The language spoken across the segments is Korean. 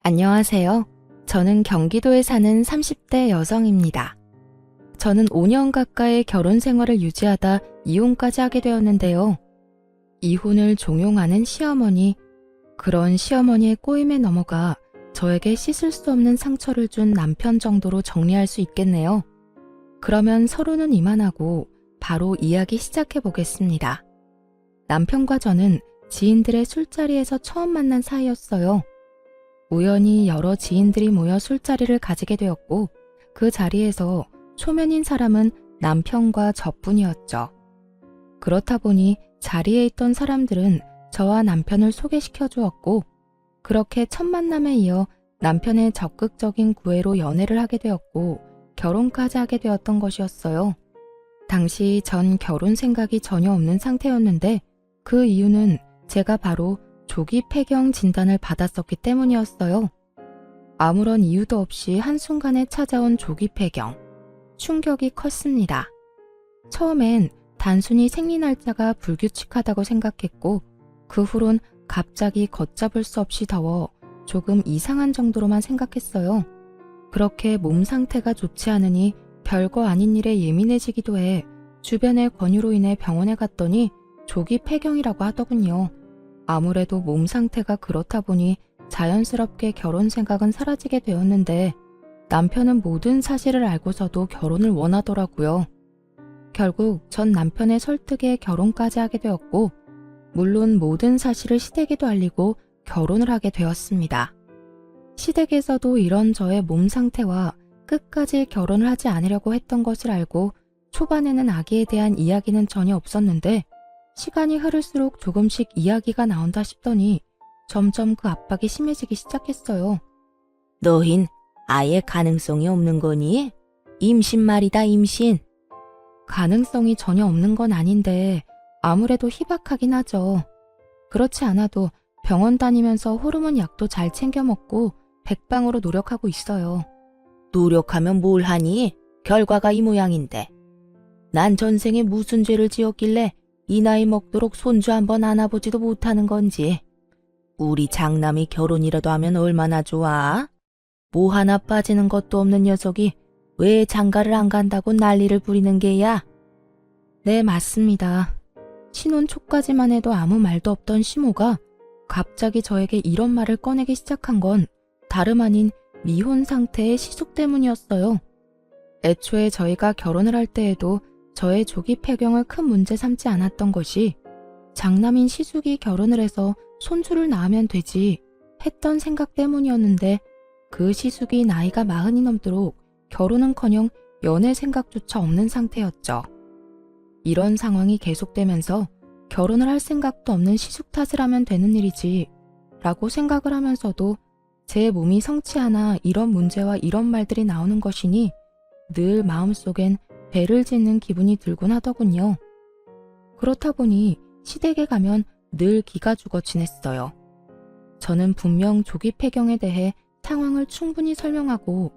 안녕하세요. 저는 경기도에 사는 30대 여성입니다. 저는 5년 가까이 결혼 생활을 유지하다 이혼까지 하게 되었는데요. 이혼을 종용하는 시어머니, 그런 시어머니의 꼬임에 넘어가 저에게 씻을 수 없는 상처를 준 남편 정도로 정리할 수 있겠네요. 그러면 서로는 이만하고 바로 이야기 시작해 보겠습니다. 남편과 저는 지인들의 술자리에서 처음 만난 사이였어요. 우연히 여러 지인들이 모여 술자리를 가지게 되었고 그 자리에서 초면인 사람은 남편과 저뿐이었죠. 그렇다 보니 자리에 있던 사람들은 저와 남편을 소개시켜 주었고 그렇게 첫 만남에 이어 남편의 적극적인 구애로 연애를 하게 되었고 결혼까지 하게 되었던 것이었어요. 당시 전 결혼 생각이 전혀 없는 상태였는데 그 이유는 제가 바로 조기 폐경 진단을 받았었기 때문이었어요. 아무런 이유도 없이 한순간에 찾아온 조기 폐경. 충격이 컸습니다. 처음엔 단순히 생리 날짜가 불규칙하다고 생각했고 그 후론 갑자기 걷잡을 수 없이 더워 조금 이상한 정도로만 생각했어요. 그렇게 몸 상태가 좋지 않으니 별거 아닌 일에 예민해지기도 해 주변의 권유로 인해 병원에 갔더니 조기 폐경이라고 하더군요. 아무래도 몸 상태가 그렇다 보니 자연스럽게 결혼 생각은 사라지게 되었는데 남편은 모든 사실을 알고서도 결혼을 원하더라고요. 결국 전 남편의 설득에 결혼까지 하게 되었고 물론 모든 사실을 시댁에도 알리고 결혼을 하게 되었습니다. 시댁에서도 이런 저의 몸 상태와 끝까지 결혼을 하지 않으려고 했던 것을 알고 초반에는 아기에 대한 이야기는 전혀 없었는데 시간이 흐를수록 조금씩 이야기가 나온다 싶더니 점점 그 압박이 심해지기 시작했어요. 너흰 아예 가능성이 없는 거니? 임신 말이다, 임신. 가능성이 전혀 없는 건 아닌데 아무래도 희박하긴 하죠. 그렇지 않아도 병원 다니면서 호르몬 약도 잘 챙겨 먹고 백방으로 노력하고 있어요. 노력하면 뭘 하니? 결과가 이 모양인데. 난 전생에 무슨 죄를 지었길래 이 나이 먹도록 손주 한번 안아보지도 못하는 건지. 우리 장남이 결혼이라도 하면 얼마나 좋아? 뭐 하나 빠지는 것도 없는 녀석이 왜 장가를 안 간다고 난리를 부리는 게야? 네, 맞습니다. 신혼 초까지만 해도 아무 말도 없던 시모가 갑자기 저에게 이런 말을 꺼내기 시작한 건 다름 아닌 미혼 상태의 시숙 때문이었어요. 애초에 저희가 결혼을 할 때에도 저의 조기 폐경을 큰 문제 삼지 않았던 것이 장남인 시숙이 결혼을 해서 손주를 낳으면 되지 했던 생각 때문이었는데 그 시숙이 나이가 40이 넘도록 결혼은커녕 연애 생각조차 없는 상태였죠. 이런 상황이 계속되면서 결혼을 할 생각도 없는 시숙 탓을 하면 되는 일이지 라고 생각을 하면서도 제 몸이 성취하나 이런 문제와 이런 말들이 나오는 것이니 늘 마음속엔 배를 짓는 기분이 들곤 하더군요. 그렇다 보니 시댁에 가면 늘 기가 죽어 지냈어요. 저는 분명 조기 폐경에 대해 상황을 충분히 설명하고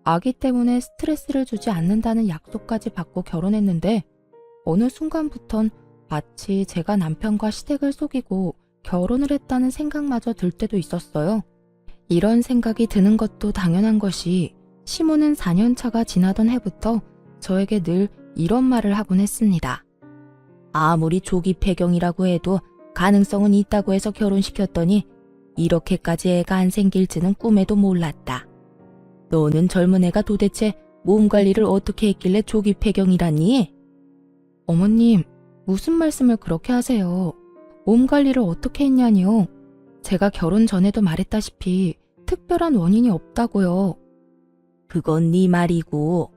아기 때문에 스트레스를 주지 않는다는 약속까지 받고 결혼했는데 어느 순간부턴 마치 제가 남편과 시댁을 속이고 결혼을 했다는 생각마저 들 때도 있었어요. 이런 생각이 드는 것도 당연한 것이 시모는 4년 차가 지나던 해부터 저에게 늘 이런 말을 하곤 했습니다. 아무리 조기 폐경이라고 해도 가능성은 있다고 해서 결혼시켰더니 이렇게까지 애가 안 생길지는 꿈에도 몰랐다. 너는 젊은 애가 도대체 몸 관리를 어떻게 했길래 조기 폐경이라니? 어머님, 무슨 말씀을 그렇게 하세요? 몸 관리를 어떻게 했냐니요? 제가 결혼 전에도 말했다시피 특별한 원인이 없다고요. 그건 네 말이고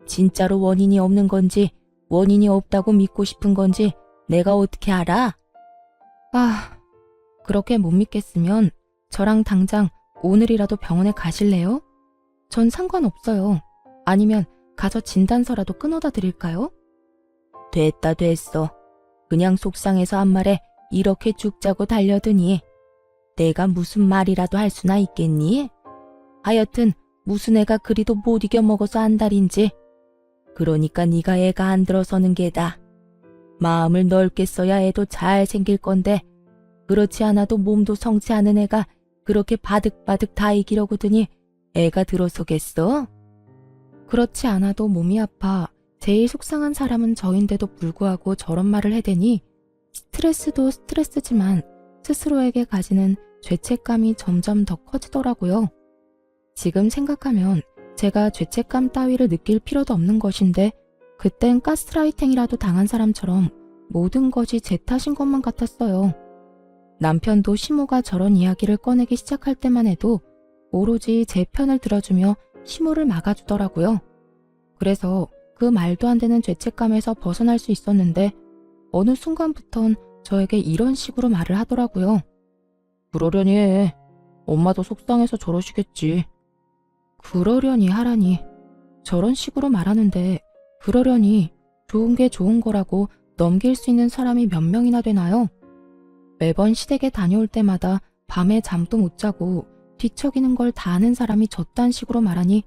진짜로 원인이 없는 건지 원인이 없다고 믿고 싶은 건지 내가 어떻게 알아? 아, 그렇게 못 믿겠으면 저랑 당장 오늘이라도 병원에 가실래요? 전 상관없어요. 아니면 가서 진단서라도 끊어다 드릴까요? 됐다 됐어. 그냥 속상해서 한 말에 이렇게 죽자고 달려드니 내가 무슨 말이라도 할 수나 있겠니? 하여튼 무슨 애가 그리도 못 이겨 먹어서 안달인지. 그러니까 네가 애가 안 들어서는 게다. 마음을 넓게 써야 애도 잘 생길 건데 그렇지 않아도 몸도 성치 않은 애가 그렇게 바득바득 다 이기려고 드니 애가 들어서겠어? 그렇지 않아도 몸이 아파 제일 속상한 사람은 저인데도 불구하고 저런 말을 해대니 스트레스도 스트레스지만 스스로에게 가지는 죄책감이 점점 더 커지더라고요. 지금 생각하면 제가 죄책감 따위를 느낄 필요도 없는 것인데 그땐 가스라이팅이라도 당한 사람처럼 모든 것이 제 탓인 것만 같았어요. 남편도 시모가 저런 이야기를 꺼내기 시작할 때만 해도 오로지 제 편을 들어주며 시모를 막아주더라고요. 그래서 그 말도 안 되는 죄책감에서 벗어날 수 있었는데 어느 순간부턴 저에게 이런 식으로 말을 하더라고요. 그러려니 해. 엄마도 속상해서 저러시겠지. 그러려니 하라니. 저런 식으로 말하는데 그러려니 좋은 게 좋은 거라고 넘길 수 있는 사람이 몇 명이나 되나요? 매번 시댁에 다녀올 때마다 밤에 잠도 못 자고 뒤척이는 걸 다 아는 사람이 저딴 식으로 말하니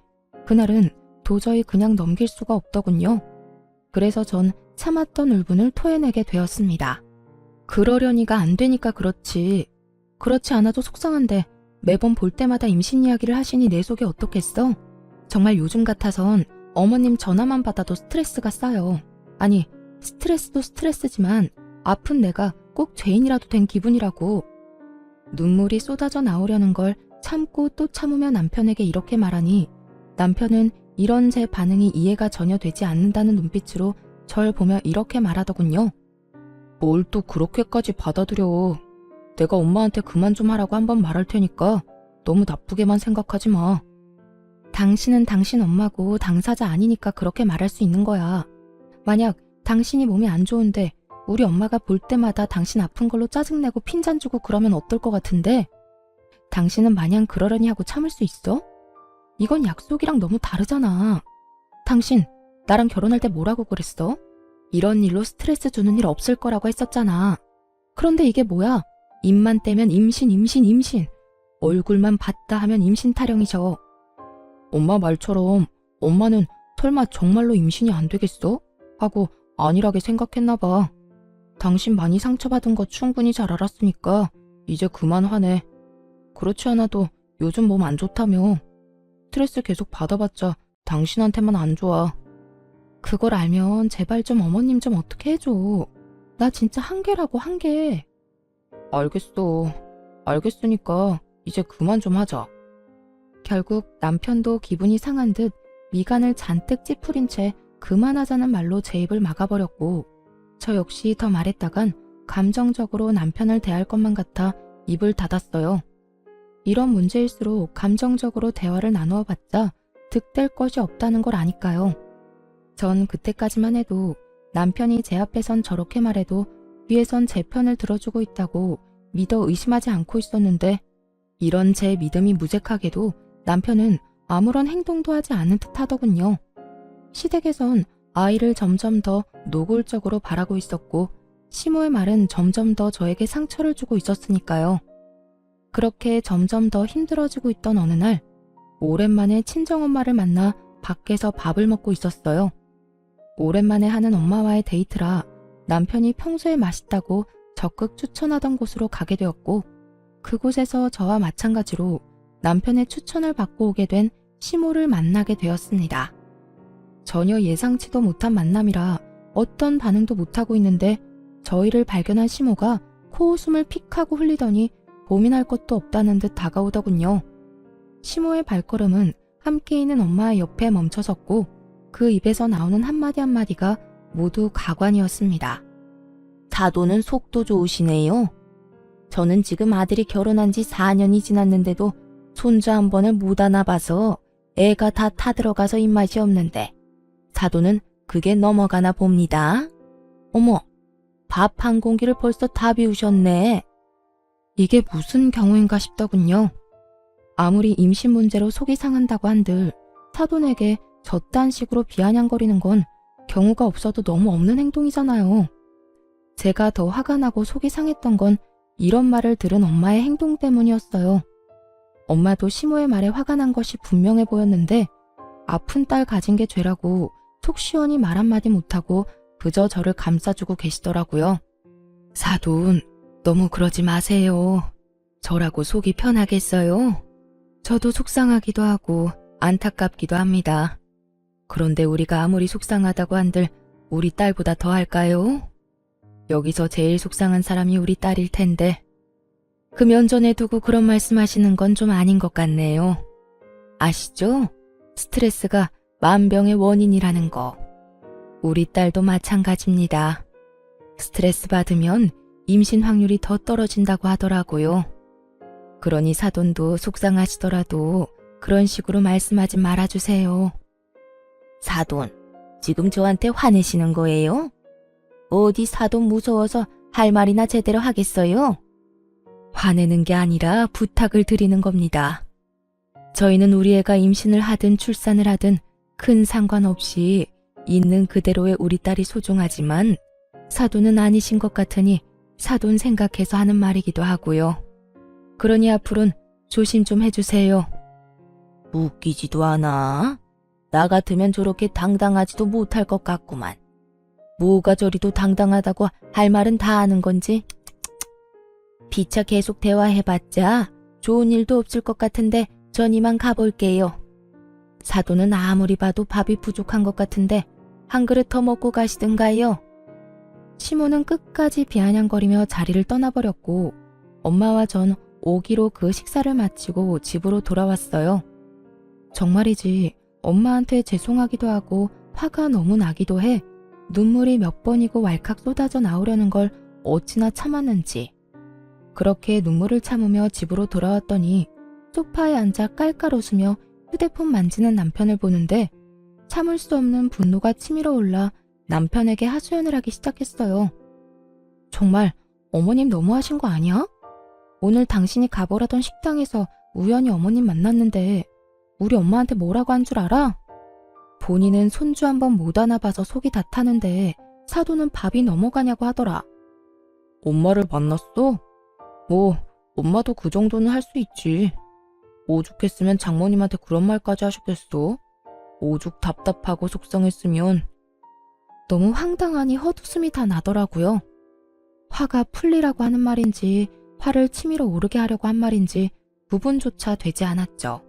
그날은 도저히 그냥 넘길 수가 없더군요. 그래서 전 참았던 울분을 토해내게 되었습니다. 그러려니가 안 되니까 그렇지. 그렇지 않아도 속상한데 매번 볼 때마다 임신 이야기를 하시니 내 속이 어떻겠어? 정말 요즘 같아선 어머님 전화만 받아도 스트레스가 쌓여. 아니, 스트레스도 스트레스지만 아픈 내가 꼭 죄인이라도 된 기분이라고. 눈물이 쏟아져 나오려는 걸 참고 또 참으며 남편에게 이렇게 말하니 남편은 이런 제 반응이 이해가 전혀 되지 않는다는 눈빛으로 절 보며 이렇게 말하더군요. 뭘 또 그렇게까지 받아들여. 내가 엄마한테 그만 좀 하라고 한번 말할 테니까 너무 나쁘게만 생각하지 마. 당신은 당신 엄마고 당사자 아니니까 그렇게 말할 수 있는 거야. 만약 당신이 몸이 안 좋은데 우리 엄마가 볼 때마다 당신 아픈 걸로 짜증내고 핀잔 주고 그러면 어떨 것 같은데 당신은 마냥 그러려니 하고 참을 수 있어? 이건 약속이랑 너무 다르잖아. 당신 나랑 결혼할 때 뭐라고 그랬어? 이런 일로 스트레스 주는 일 없을 거라고 했었잖아. 그런데 이게 뭐야? 입만 떼면 임신. 얼굴만 봤다 하면 임신 타령이셔. 엄마 말처럼 엄마는 설마 정말로 임신이 안 되겠어? 하고 안일하게 생각했나 봐. 당신 많이 상처받은 거 충분히 잘 알았으니까 이제 그만 화내. 그렇지 않아도 요즘 몸 안 좋다며. 스트레스 계속 받아봤자 당신한테만 안 좋아. 그걸 알면 제발 좀 어머님 좀 어떻게 해줘. 나 진짜 한계라고 한계. 알겠어. 알겠으니까 이제 그만 좀 하자. 결국 남편도 기분이 상한 듯 미간을 잔뜩 찌푸린 채 그만하자는 말로 제 입을 막아버렸고 저 역시 더 말했다간 감정적으로 남편을 대할 것만 같아 입을 닫았어요. 이런 문제일수록 감정적으로 대화를 나누어 봤자 득될 것이 없다는 걸 아니까요. 전 그때까지만 해도 남편이 제 앞에선 저렇게 말해도 뒤에선 제 편을 들어주고 있다고 믿어 의심하지 않고 있었는데 이런 제 믿음이 무색하게도 남편은 아무런 행동도 하지 않은 듯 하더군요. 시댁에선 아이를 점점 더 노골적으로 바라고 있었고 시모의 말은 점점 더 저에게 상처를 주고 있었으니까요. 그렇게 점점 더 힘들어지고 있던 어느 날 오랜만에 친정엄마를 만나 밖에서 밥을 먹고 있었어요. 오랜만에 하는 엄마와의 데이트라 남편이 평소에 맛있다고 적극 추천하던 곳으로 가게 되었고 그곳에서 저와 마찬가지로 남편의 추천을 받고 오게 된 시모를 만나게 되었습니다. 전혀 예상치도 못한 만남이라 어떤 반응도 못하고 있는데 저희를 발견한 시모가 코웃음을 픽 하고 흘리더니 고민할 것도 없다는 듯 다가오더군요. 시모의 발걸음은 함께 있는 엄마의 옆에 멈춰섰고 그 입에서 나오는 한마디 한마디가 모두 가관이었습니다. 사도는 속도 좋으시네요. 저는 지금 아들이 결혼한 지 4년이 지났는데도 손주 한 번을 못 안아봐서 애가 다 타들어가서 입맛이 없는데 사도는 그게 넘어가나 봅니다. 어머, 밥 한 공기를 벌써 다 비우셨네. 이게 무슨 경우인가 싶더군요. 아무리 임신 문제로 속이 상한다고 한들 사돈에게 저딴 식으로 비아냥거리는 건 경우가 없어도 너무 없는 행동이잖아요. 제가 더 화가 나고 속이 상했던 건 이런 말을 들은 엄마의 행동 때문이었어요. 엄마도 시모의 말에 화가 난 것이 분명해 보였는데 아픈 딸 가진 게 죄라고 속 시원히 말 한마디 못하고 그저 저를 감싸주고 계시더라고요. 사돈, 너무 그러지 마세요. 저라고 속이 편하겠어요? 저도 속상하기도 하고 안타깝기도 합니다. 그런데 우리가 아무리 속상하다고 한들 우리 딸보다 더 할까요? 여기서 제일 속상한 사람이 우리 딸일 텐데 그 면전에 두고 그런 말씀하시는 건 좀 아닌 것 같네요. 아시죠? 스트레스가 만병의 원인이라는 거. 우리 딸도 마찬가지입니다. 스트레스 받으면 임신 확률이 더 떨어진다고 하더라고요. 그러니 사돈도 속상하시더라도 그런 식으로 말씀하지 말아주세요. 사돈, 지금 저한테 화내시는 거예요? 어디 사돈 무서워서 할 말이나 제대로 하겠어요? 화내는 게 아니라 부탁을 드리는 겁니다. 저희는 우리 애가 임신을 하든 출산을 하든 큰 상관없이 있는 그대로의 우리 딸이 소중하지만 사돈은 아니신 것 같으니 사돈 생각해서 하는 말이기도 하고요. 그러니 앞으로는 조심 좀 해주세요. 웃기지도 않아. 나 같으면 저렇게 당당하지도 못할 것 같구만. 뭐가 저리도 당당하다고 할 말은 다 아는 건지. 피차 계속 대화해봤자 좋은 일도 없을 것 같은데 전 이만 가볼게요. 사돈은 아무리 봐도 밥이 부족한 것 같은데 한 그릇 더 먹고 가시든가요. 시모는 끝까지 비아냥거리며 자리를 떠나버렸고 엄마와 전 오기로 그 식사를 마치고 집으로 돌아왔어요. 정말이지 엄마한테 죄송하기도 하고 화가 너무 나기도 해 눈물이 몇 번이고 왈칵 쏟아져 나오려는 걸 어찌나 참았는지. 그렇게 눈물을 참으며 집으로 돌아왔더니 소파에 앉아 깔깔 웃으며 휴대폰 만지는 남편을 보는데 참을 수 없는 분노가 치밀어 올라 남편에게 하소연을 하기 시작했어요. 정말 어머님 너무하신 거 아니야? 오늘 당신이 가보라던 식당에서 우연히 어머님 만났는데 우리 엄마한테 뭐라고 한 줄 알아? 본인은 손주 한 번 못 안아봐서 속이 다 타는데 사돈은 밥이 넘어가냐고 하더라. 엄마를 만났어? 뭐 엄마도 그 정도는 할 수 있지. 오죽했으면 장모님한테 그런 말까지 하셨겠어? 오죽 답답하고 속상했으면. 너무 황당하니 헛웃음이 다 나더라고요. 화가 풀리라고 하는 말인지 화를 치밀어 오르게 하려고 한 말인지 구분조차 되지 않았죠.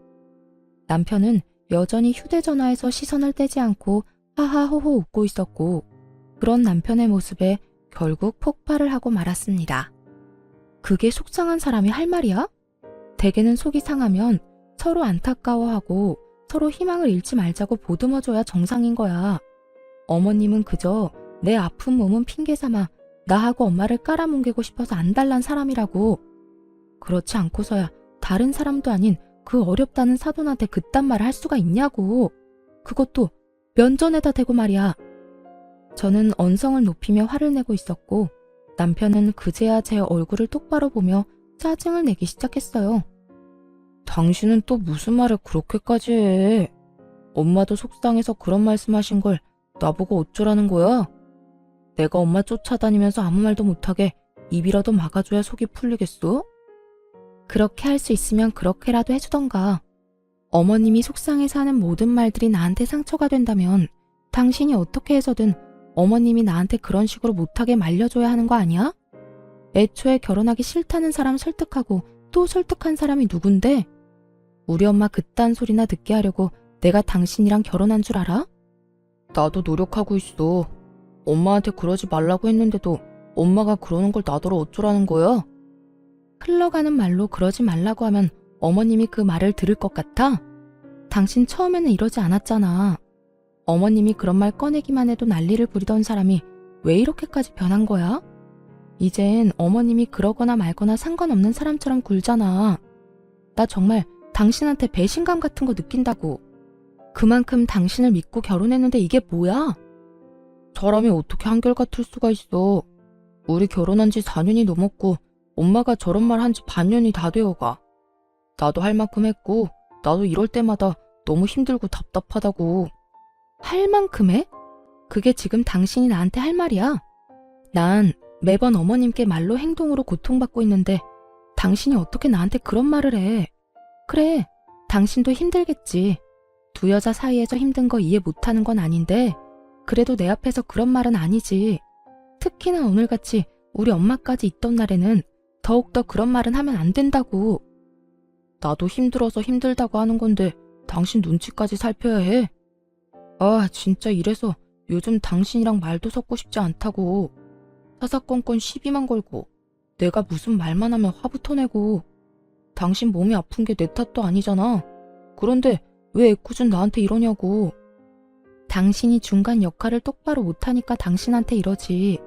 남편은 여전히 휴대전화에서 시선을 떼지 않고 하하호호 웃고 있었고 그런 남편의 모습에 결국 폭발을 하고 말았습니다. 그게 속상한 사람이 할 말이야? 대개는 속이 상하면 서로 안타까워하고 서로 희망을 잃지 말자고 보듬어줘야 정상인 거야. 어머님은 그저 내 아픈 몸은 핑계삼아 나하고 엄마를 깔아뭉개고 싶어서 안달난 사람이라고. 그렇지 않고서야 다른 사람도 아닌 그 어렵다는 사돈한테 그딴 말을 할 수가 있냐고. 그것도 면전에다 대고 말이야. 저는 언성을 높이며 화를 내고 있었고 남편은 그제야 제 얼굴을 똑바로 보며 짜증을 내기 시작했어요. 당신은 또 무슨 말을 그렇게까지 해? 엄마도 속상해서 그런 말씀하신 걸 나보고 어쩌라는 거야? 내가 엄마 쫓아다니면서 아무 말도 못하게 입이라도 막아줘야 속이 풀리겠어? 그렇게 할 수 있으면 그렇게라도 해주던가. 어머님이 속상해서 하는 모든 말들이 나한테 상처가 된다면 당신이 어떻게 해서든 어머님이 나한테 그런 식으로 못하게 말려줘야 하는 거 아니야? 애초에 결혼하기 싫다는 사람 설득하고 또 설득한 사람이 누군데? 우리 엄마 그딴 소리나 듣게 하려고 내가 당신이랑 결혼한 줄 알아? 나도 노력하고 있어. 엄마한테 그러지 말라고 했는데도 엄마가 그러는 걸 나더러 어쩌라는 거야? 흘러가는 말로 그러지 말라고 하면 어머님이 그 말을 들을 것 같아? 당신 처음에는 이러지 않았잖아. 어머님이 그런 말 꺼내기만 해도 난리를 부리던 사람이 왜 이렇게까지 변한 거야? 이젠 어머님이 그러거나 말거나 상관없는 사람처럼 굴잖아. 나 정말 당신한테 배신감 같은 거 느낀다고. 그만큼 당신을 믿고 결혼했는데 이게 뭐야? 사람이 어떻게 한결같을 수가 있어. 우리 결혼한 지 4년이 넘었고 엄마가 저런 말 한 지 반년이 다 되어가. 나도 할 만큼 했고 나도 이럴 때마다 너무 힘들고 답답하다고. 할 만큼 해? 그게 지금 당신이 나한테 할 말이야? 난 매번 어머님께 말로 행동으로 고통받고 있는데 당신이 어떻게 나한테 그런 말을 해? 그래, 당신도 힘들겠지. 두 여자 사이에서 힘든 거 이해 못하는 건 아닌데 그래도 내 앞에서 그런 말은 아니지. 특히나 오늘같이 우리 엄마까지 있던 날에는 더욱더 그런 말은 하면 안 된다고. 나도 힘들어서 힘들다고 하는 건데 당신 눈치까지 살펴야 해. 아, 진짜 이래서 요즘 당신이랑 말도 섞고 싶지 않다고. 사사건건 시비만 걸고 내가 무슨 말만 하면 화부터 내고. 당신 몸이 아픈 게 내 탓도 아니잖아. 그런데 왜 애꿎은 나한테 이러냐고. 당신이 중간 역할을 똑바로 못하니까 당신한테 이러지.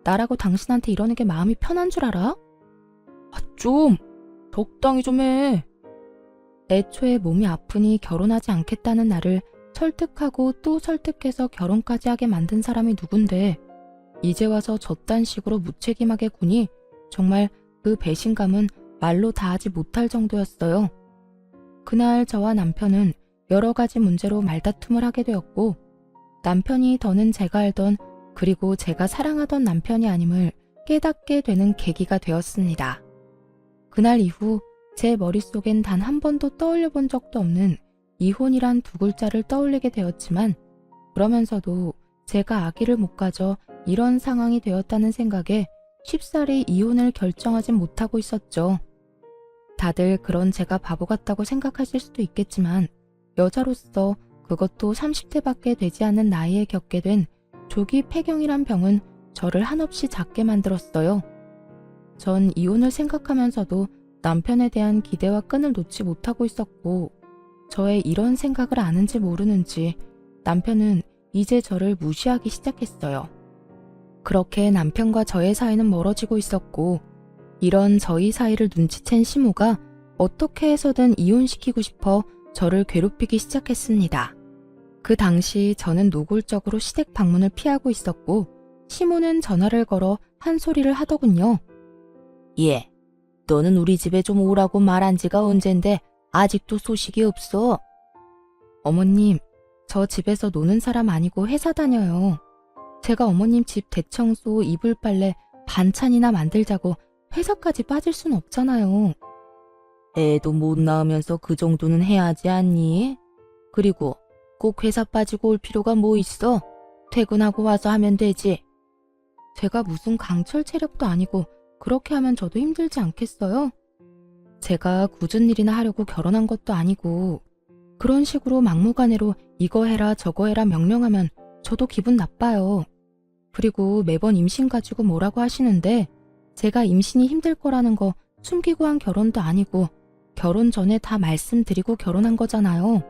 나라고 당신한테 이러는 게 마음이 편한 줄 알아? 아, 좀 적당히 좀 해. 애초에 몸이 아프니 결혼하지 않겠다는 나를 설득하고 또 설득해서 결혼까지 하게 만든 사람이 누군데 이제 와서 저딴 식으로 무책임하게 구니 정말 그 배신감은 말로 다하지 못할 정도였어요. 그날 저와 남편은 여러 가지 문제로 말다툼을 하게 되었고 남편이 더는 제가 알던 그리고 제가 사랑하던 남편이 아님을 깨닫게 되는 계기가 되었습니다. 그날 이후 제 머릿속엔 단 한 번도 떠올려 본 적도 없는 이혼이란 두 글자를 떠올리게 되었지만 그러면서도 제가 아기를 못 가져 이런 상황이 되었다는 생각에 쉽사리 이혼을 결정하진 못하고 있었죠. 다들 그런 제가 바보 같다고 생각하실 수도 있겠지만 여자로서 그것도 30대밖에 되지 않은 나이에 겪게 된 조기 폐경이란 병은 저를 한없이 작게 만들었어요. 전 이혼을 생각하면서도 남편에 대한 기대와 끈을 놓지 못하고 있었고 저의 이런 생각을 아는지 모르는지 남편은 이제 저를 무시하기 시작했어요. 그렇게 남편과 저의 사이는 멀어지고 있었고 이런 저희 사이를 눈치챈 시모가 어떻게 해서든 이혼시키고 싶어 저를 괴롭히기 시작했습니다. 그 당시 저는 노골적으로 시댁 방문을 피하고 있었고 시모는 전화를 걸어 한 소리를 하더군요. 예, 너는 우리 집에 좀 오라고 말한 지가 언젠데 아직도 소식이 없어. 어머님, 저 집에서 노는 사람 아니고 회사 다녀요. 제가 어머님 집 대청소, 이불 빨래, 반찬이나 만들자고 회사까지 빠질 순 없잖아요. 애도 못 낳으면서 그 정도는 해야 하지 않니? 그리고 꼭 회사 빠지고 올 필요가 뭐 있어? 퇴근하고 와서 하면 되지. 제가 무슨 강철 체력도 아니고 그렇게 하면 저도 힘들지 않겠어요? 제가 굳은 일이나 하려고 결혼한 것도 아니고 그런 식으로 막무가내로 이거 해라 저거 해라 명령하면 저도 기분 나빠요. 그리고 매번 임신 가지고 뭐라고 하시는데 제가 임신이 힘들 거라는 거 숨기고 한 결혼도 아니고 결혼 전에 다 말씀드리고 결혼한 거잖아요.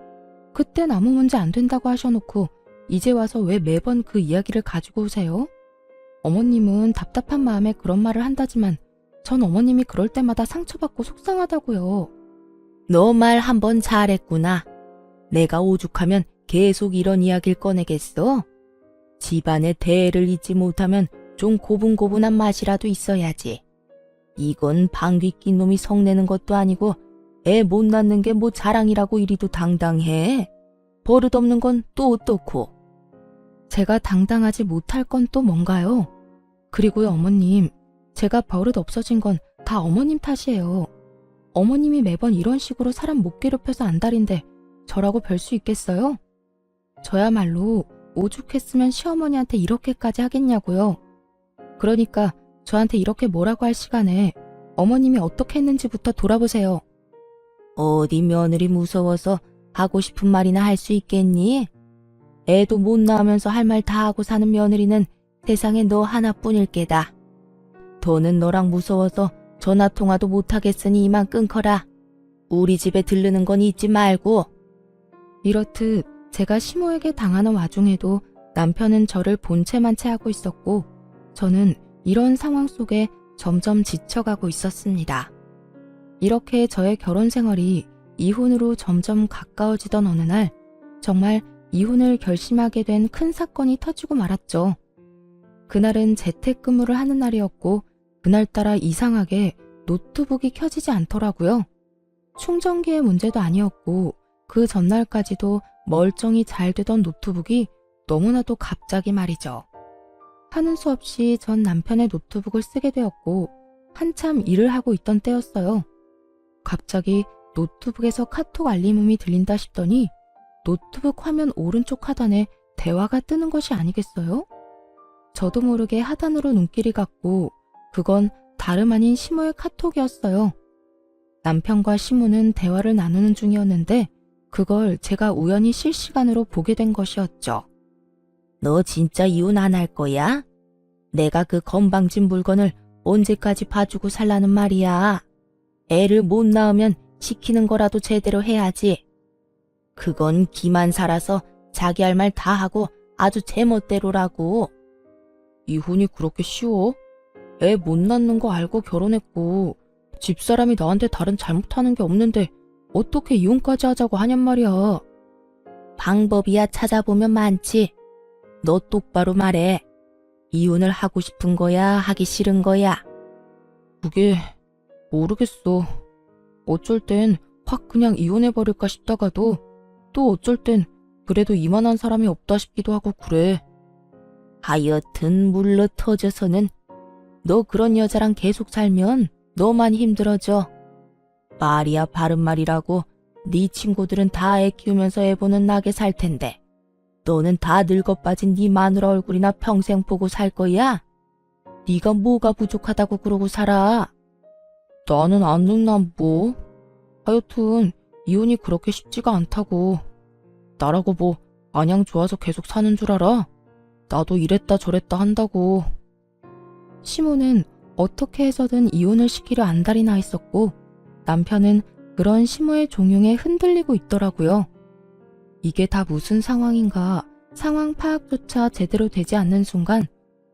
그땐 아무 문제 안 된다고 하셔놓고 이제 와서 왜 매번 그 이야기를 가지고 오세요? 어머님은 답답한 마음에 그런 말을 한다지만 전 어머님이 그럴 때마다 상처받고 속상하다고요. 너 말 한번 잘했구나. 내가 오죽하면 계속 이런 이야기를 꺼내겠어? 집안의 대를 잇지 못하면 좀 고분고분한 맛이라도 있어야지. 이건 방귀 낀 놈이 성내는 것도 아니고 애 못 낳는 게 뭐 자랑이라고 이리도 당당해. 버릇없는 건 또 어떻고. 제가 당당하지 못할 건 또 뭔가요? 그리고요 어머님, 제가 버릇 없어진 건 다 어머님 탓이에요. 어머님이 매번 이런 식으로 사람 못 괴롭혀서 안달인데 저라고 별 수 있겠어요? 저야말로 오죽했으면 시어머니한테 이렇게까지 하겠냐고요. 그러니까 저한테 이렇게 뭐라고 할 시간에 어머님이 어떻게 했는지부터 돌아보세요. 어디 며느리 무서워서 하고 싶은 말이나 할 수 있겠니? 애도 못 낳으면서 할 말 다 하고 사는 며느리는 세상에 너 하나뿐일 게다. 더는 너랑 무서워서 전화통화도 못하겠으니 이만 끊거라. 우리 집에 들르는 건 잊지 말고. 이렇듯 제가 시모에게 당하는 와중에도 남편은 저를 본체만 채하고 있었고 저는 이런 상황 속에 점점 지쳐가고 있었습니다. 이렇게 저의 결혼 생활이 이혼으로 점점 가까워지던 어느 날 정말 이혼을 결심하게 된 큰 사건이 터지고 말았죠. 그날은 재택근무를 하는 날이었고 그날따라 이상하게 노트북이 켜지지 않더라고요. 충전기의 문제도 아니었고 그 전날까지도 멀쩡히 잘 되던 노트북이 너무나도 갑자기 말이죠. 하는 수 없이 전 남편의 노트북을 쓰게 되었고 한참 일을 하고 있던 때였어요. 갑자기 노트북에서 카톡 알림음이 들린다 싶더니 노트북 화면 오른쪽 하단에 대화가 뜨는 것이 아니겠어요? 저도 모르게 하단으로 눈길이 갔고 그건 다름 아닌 시모의 카톡이었어요. 남편과 시모는 대화를 나누는 중이었는데 그걸 제가 우연히 실시간으로 보게 된 것이었죠. 너 진짜 이혼 안 할 거야? 내가 그 건방진 물건을 언제까지 봐주고 살라는 말이야. 애를 못 낳으면 시키는 거라도 제대로 해야지. 그건 기만 살아서 자기 할 말 다 하고 아주 제멋대로라고. 이혼이 그렇게 쉬워? 애 못 낳는 거 알고 결혼했고 집사람이 나한테 다른 잘못하는 게 없는데 어떻게 이혼까지 하자고 하냔 말이야. 방법이야 찾아보면 많지. 너 똑바로 말해. 이혼을 하고 싶은 거야, 하기 싫은 거야? 그게 모르겠어. 어쩔 땐 확 그냥 이혼해버릴까 싶다가도 또 어쩔 땐 그래도 이만한 사람이 없다 싶기도 하고 그래. 하여튼 물러 터져서는 너 그런 여자랑 계속 살면 너만 힘들어져. 말이야 바른 말이라고. 네 친구들은 다 애 키우면서 애 보는 나게 살 텐데 너는 다 늙어 빠진 네 마누라 얼굴이나 평생 보고 살 거야? 네가 뭐가 부족하다고 그러고 살아? 나는 안 늙나 뭐. 하여튼 이혼이 그렇게 쉽지가 않다고. 나라고 뭐 마냥 좋아서 계속 사는 줄 알아? 나도 이랬다 저랬다 한다고. 시모는 어떻게 해서든 이혼을 시키려 안달이 나 있었고 남편은 그런 시모의 종용에 흔들리고 있더라고요. 이게 다 무슨 상황인가 상황 파악조차 제대로 되지 않는 순간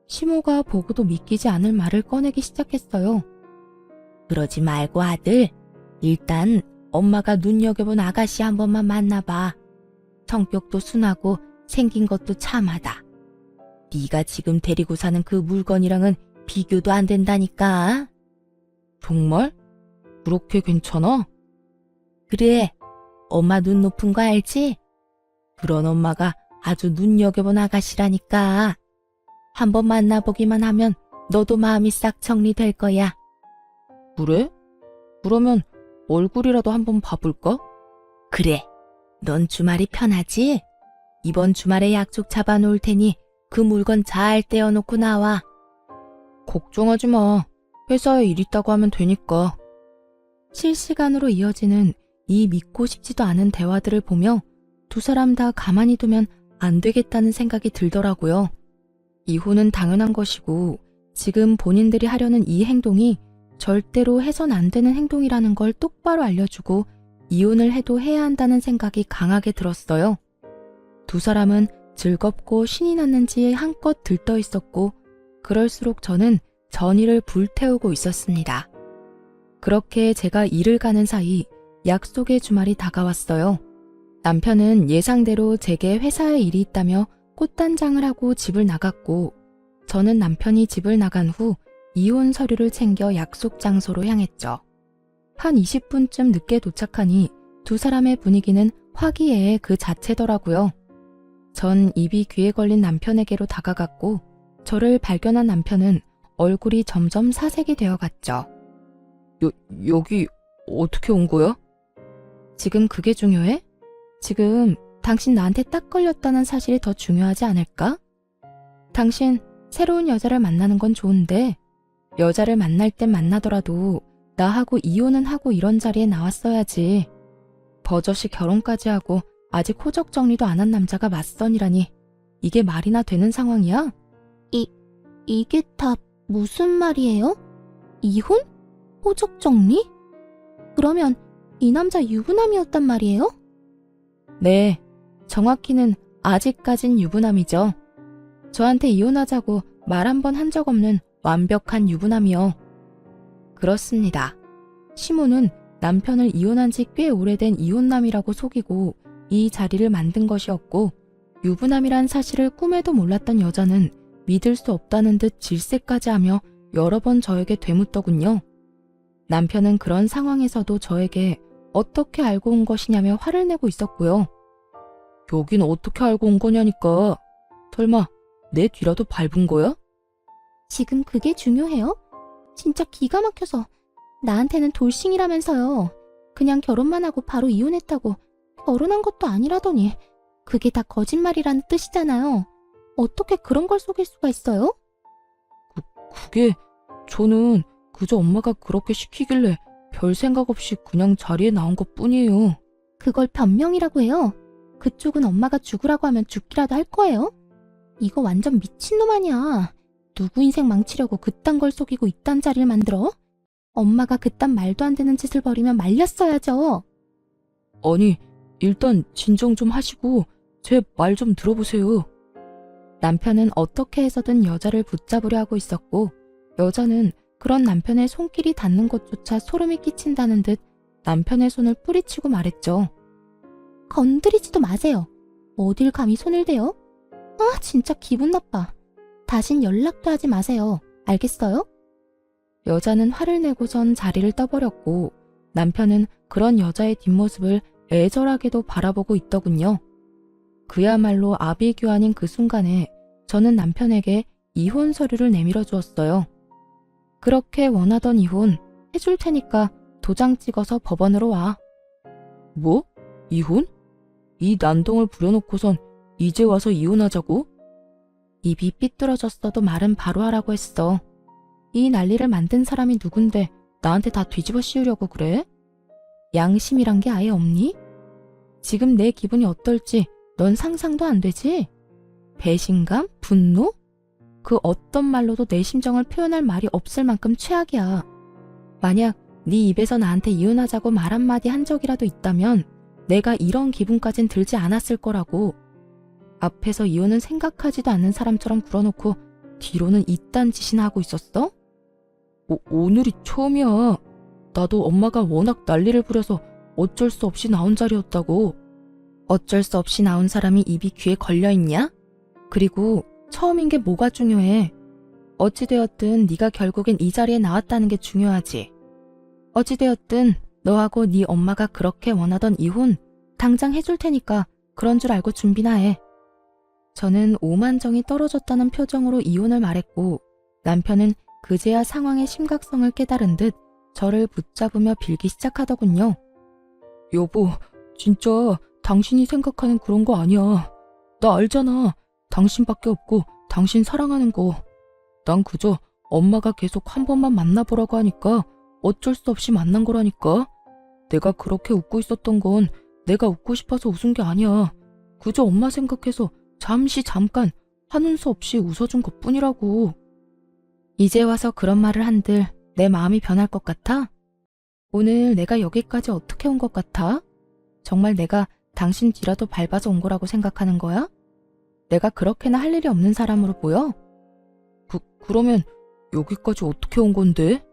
시모가 보고도 믿기지 않을 말을 꺼내기 시작했어요. 그러지 말고 아들. 일단 엄마가 눈여겨본 아가씨 한 번만 만나봐. 성격도 순하고 생긴 것도 참하다. 네가 지금 데리고 사는 그 물건이랑은 비교도 안 된다니까. 정말? 그렇게 괜찮아? 그래. 엄마 눈 높은 거 알지? 그런 엄마가 아주 눈여겨본 아가씨라니까. 한번 만나보기만 하면 너도 마음이 싹 정리될 거야. 그래? 그러면 얼굴이라도 한번 봐볼까? 그래. 넌 주말이 편하지? 이번 주말에 약속 잡아놓을 테니 그 물건 잘 떼어놓고 나와. 걱정하지 마. 회사에 일 있다고 하면 되니까. 실시간으로 이어지는 이 믿고 싶지도 않은 대화들을 보며 두 사람 다 가만히 두면 안 되겠다는 생각이 들더라고요. 이혼은 당연한 것이고 지금 본인들이 하려는 이 행동이 절대로 해선 안 되는 행동이라는 걸 똑바로 알려주고 이혼을 해도 해야 한다는 생각이 강하게 들었어요. 두 사람은 즐겁고 신이 났는지 한껏 들떠 있었고 그럴수록 저는 전의를 불태우고 있었습니다. 그렇게 제가 일을 가는 사이 약속의 주말이 다가왔어요. 남편은 예상대로 제게 회사에 일이 있다며 꽃단장을 하고 집을 나갔고 저는 남편이 집을 나간 후 이혼 서류를 챙겨 약속 장소로 향했죠. 한 20분쯤 늦게 도착하니 두 사람의 분위기는 화기애애 그 자체더라고요. 전 입이 귀에 걸린 남편에게로 다가갔고 저를 발견한 남편은 얼굴이 점점 사색이 되어갔죠. 여기 어떻게 온 거야? 지금 그게 중요해? 지금 당신 나한테 딱 걸렸다는 사실이 더 중요하지 않을까? 당신 새로운 여자를 만나는 건 좋은데 여자를 만날 땐 만나더라도 나하고 이혼은 하고 이런 자리에 나왔어야지. 버젓이 결혼까지 하고 아직 호적 정리도 안 한 남자가 맞선이라니 이게 말이나 되는 상황이야? 이게 다 무슨 말이에요? 이혼? 호적 정리? 그러면 이 남자 유부남이었단 말이에요? 네, 정확히는 아직까진 유부남이죠. 저한테 이혼하자고 말 한 번 한 적 없는 완벽한 유부남이요. 그렇습니다. 시모는 남편을 이혼한 지 꽤 오래된 이혼남이라고 속이고 이 자리를 만든 것이었고 유부남이란 사실을 꿈에도 몰랐던 여자는 믿을 수 없다는 듯 질색까지 하며 여러 번 저에게 되묻더군요. 남편은 그런 상황에서도 저에게 어떻게 알고 온 것이냐며 화를 내고 있었고요. 여긴 어떻게 알고 온 거냐니까. 설마 내 뒤라도 밟은 거야? 지금 그게 중요해요? 진짜 기가 막혀서. 나한테는 돌싱이라면서요. 그냥 결혼만 하고 바로 이혼했다고. 결혼한 것도 아니라더니 그게 다 거짓말이라는 뜻이잖아요. 어떻게 그런 걸 속일 수가 있어요? 그게 저는 그저 엄마가 그렇게 시키길래 별 생각 없이 그냥 자리에 나온 것 뿐이에요. 그걸 변명이라고 해요. 그쪽은 엄마가 죽으라고 하면 죽기라도 할 거예요. 이거 완전 미친놈 아니야. 누구 인생 망치려고 그딴 걸 속이고 이딴 자리를 만들어? 엄마가 그딴 말도 안 되는 짓을 벌이면 말렸어야죠. 아니, 일단 진정 좀 하시고 제 말 좀 들어보세요. 남편은 어떻게 해서든 여자를 붙잡으려 하고 있었고, 여자는 그런 남편의 손길이 닿는 것조차 소름이 끼친다는 듯 남편의 손을 뿌리치고 말했죠. 건드리지도 마세요. 어딜 감히 손을 대요? 아, 진짜 기분 나빠. 다신 연락도 하지 마세요. 알겠어요? 여자는 화를 내고선 자리를 떠버렸고, 남편은 그런 여자의 뒷모습을 애절하게도 바라보고 있더군요. 그야말로 아비규환인 그 순간에 저는 남편에게 이혼 서류를 내밀어 주었어요. 그렇게 원하던 이혼 해줄 테니까 도장 찍어서 법원으로 와. 뭐? 이혼? 이 난동을 부려놓고선 이제 와서 이혼하자고? 입이 삐뚤어졌어도 말은 바로 하라고 했어. 이 난리를 만든 사람이 누군데 나한테 다 뒤집어 씌우려고 그래? 양심이란 게 아예 없니? 지금 내 기분이 어떨지 넌 상상도 안 되지? 배신감? 분노? 그 어떤 말로도 내 심정을 표현할 말이 없을 만큼 최악이야. 만약 네 입에서 나한테 이혼하자고 말 한마디 한 적이라도 있다면 내가 이런 기분까진 들지 않았을 거라고. 앞에서 이혼은 생각하지도 않는 사람처럼 굴어놓고 뒤로는 이딴 짓이나 하고 있었어? 오늘이 처음이야. 나도 엄마가 워낙 난리를 부려서 어쩔 수 없이 나온 자리였다고. 어쩔 수 없이 나온 사람이 입이 귀에 걸려있냐? 그리고 처음인 게 뭐가 중요해? 어찌되었든 네가 결국엔 이 자리에 나왔다는 게 중요하지. 어찌되었든 너하고 네 엄마가 그렇게 원하던 이혼 당장 해줄 테니까 그런 줄 알고 준비나 해. 저는 오만정이 떨어졌다는 표정으로 이혼을 말했고, 남편은 그제야 상황의 심각성을 깨달은 듯 저를 붙잡으며 빌기 시작하더군요. 여보, 진짜 당신이 생각하는 그런 거 아니야. 나 알잖아. 당신밖에 없고 당신 사랑하는 거. 난 그저 엄마가 계속 한 번만 만나보라고 하니까 어쩔 수 없이 만난 거라니까. 내가 그렇게 웃고 있었던 건 내가 웃고 싶어서 웃은 게 아니야. 그저 엄마 생각해서 잠깐 하는 수 없이 웃어준 것뿐이라고. 이제 와서 그런 말을 한들 내 마음이 변할 것 같아? 오늘 내가 여기까지 어떻게 온 것 같아? 정말 내가 당신 뒤라도 밟아서 온 거라고 생각하는 거야? 내가 그렇게나 할 일이 없는 사람으로 보여? 그러면 여기까지 어떻게 온 건데?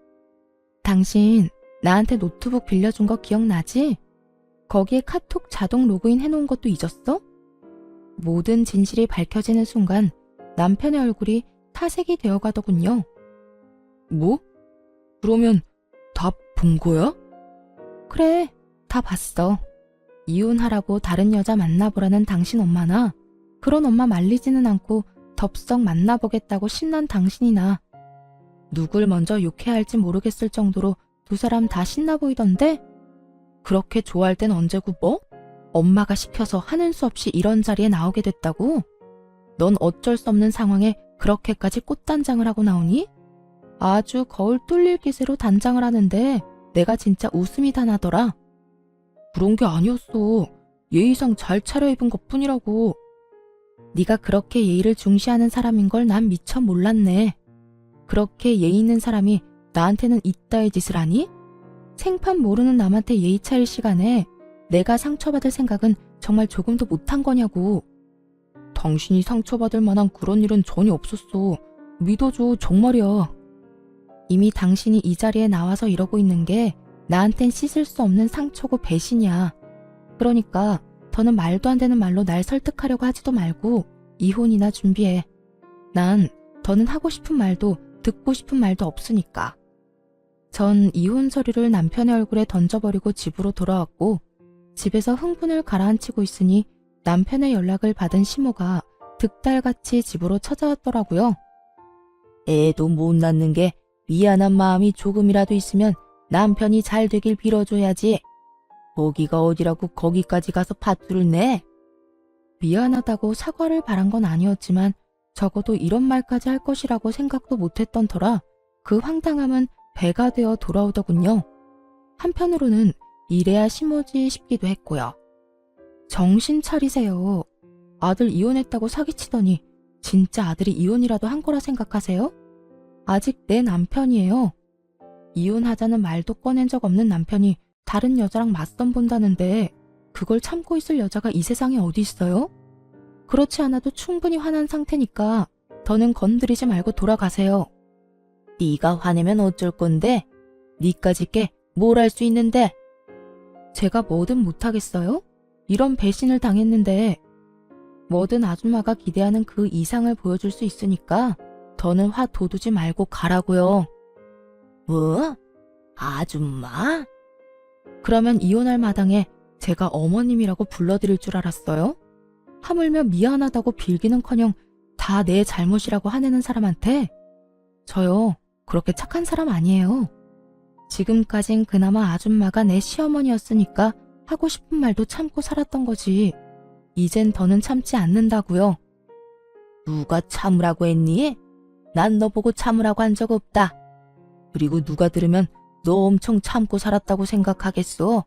당신 나한테 노트북 빌려준 거 기억나지? 거기에 카톡 자동 로그인 해놓은 것도 잊었어? 모든 진실이 밝혀지는 순간 남편의 얼굴이 타색이 되어가더군요. 뭐? 그러면 다 본 거야? 그래, 다 봤어. 이혼하라고 다른 여자 만나보라는 당신 엄마나 그런 엄마 말리지는 않고 덥석 만나보겠다고 신난 당신이나 누굴 먼저 욕해야 할지 모르겠을 정도로 두 사람 다 신나 보이던데? 그렇게 좋아할 땐 언제고 뭐? 엄마가 시켜서 하는 수 없이 이런 자리에 나오게 됐다고? 넌 어쩔 수 없는 상황에 그렇게까지 꽃단장을 하고 나오니? 아주 거울 뚫릴 기세로 단장을 하는데 내가 진짜 웃음이 다 나더라. 그런 게 아니었어. 예의상 잘 차려입은 것뿐이라고. 네가 그렇게 예의를 중시하는 사람인 걸 난 미처 몰랐네. 그렇게 예의 있는 사람이 나한테는 이따의 짓을 하니? 생판 모르는 남한테 예의 차릴 시간에 내가 상처받을 생각은 정말 조금도 못한 거냐고. 당신이 상처받을 만한 그런 일은 전혀 없었어. 믿어줘, 정말이야. 이미 당신이 이 자리에 나와서 이러고 있는 게 나한텐 씻을 수 없는 상처고 배신이야. 그러니까 더는 말도 안 되는 말로 날 설득하려고 하지도 말고 이혼이나 준비해. 난 더는 하고 싶은 말도 듣고 싶은 말도 없으니까. 전 이혼 서류를 남편의 얼굴에 던져버리고 집으로 돌아왔고, 집에서 흥분을 가라앉히고 있으니 남편의 연락을 받은 시모가 득달같이 집으로 찾아왔더라고요. 애도 못 낳는 게 미안한 마음이 조금이라도 있으면 남편이 잘 되길 빌어줘야지. 거기가 어디라고 거기까지 가서 팥줄을 내? 미안하다고 사과를 바란 건 아니었지만 적어도 이런 말까지 할 것이라고 생각도 못했던 터라 그 황당함은 배가 되어 돌아오더군요. 한편으로는 이래야 심오지 싶기도 했고요. 정신 차리세요. 아들 이혼했다고 사기치더니 진짜 아들이 이혼이라도 한 거라 생각하세요? 아직 내 남편이에요. 이혼하자는 말도 꺼낸 적 없는 남편이 다른 여자랑 맞선 본다는데 그걸 참고 있을 여자가 이 세상에 어디 있어요? 그렇지 않아도 충분히 화난 상태니까 더는 건드리지 말고 돌아가세요. 네가 화내면 어쩔 건데? 니까짓 게 뭘 할 수 있는데? 제가 뭐든 못하겠어요? 이런 배신을 당했는데 뭐든 아줌마가 기대하는 그 이상을 보여줄 수 있으니까 더는 화 돋우지 말고 가라고요. 뭐? 아줌마? 그러면 이혼할 마당에 제가 어머님이라고 불러드릴 줄 알았어요? 하물며 미안하다고 빌기는커녕 다 내 잘못이라고 화내는 사람한테 저요 그렇게 착한 사람 아니에요. 지금까진 그나마 아줌마가 내 시어머니였으니까 하고 싶은 말도 참고 살았던 거지. 이젠 더는 참지 않는다고요. 누가 참으라고 했니? 난 너 보고 참으라고 한 적 없다. 그리고 누가 들으면 너 엄청 참고 살았다고 생각하겠어.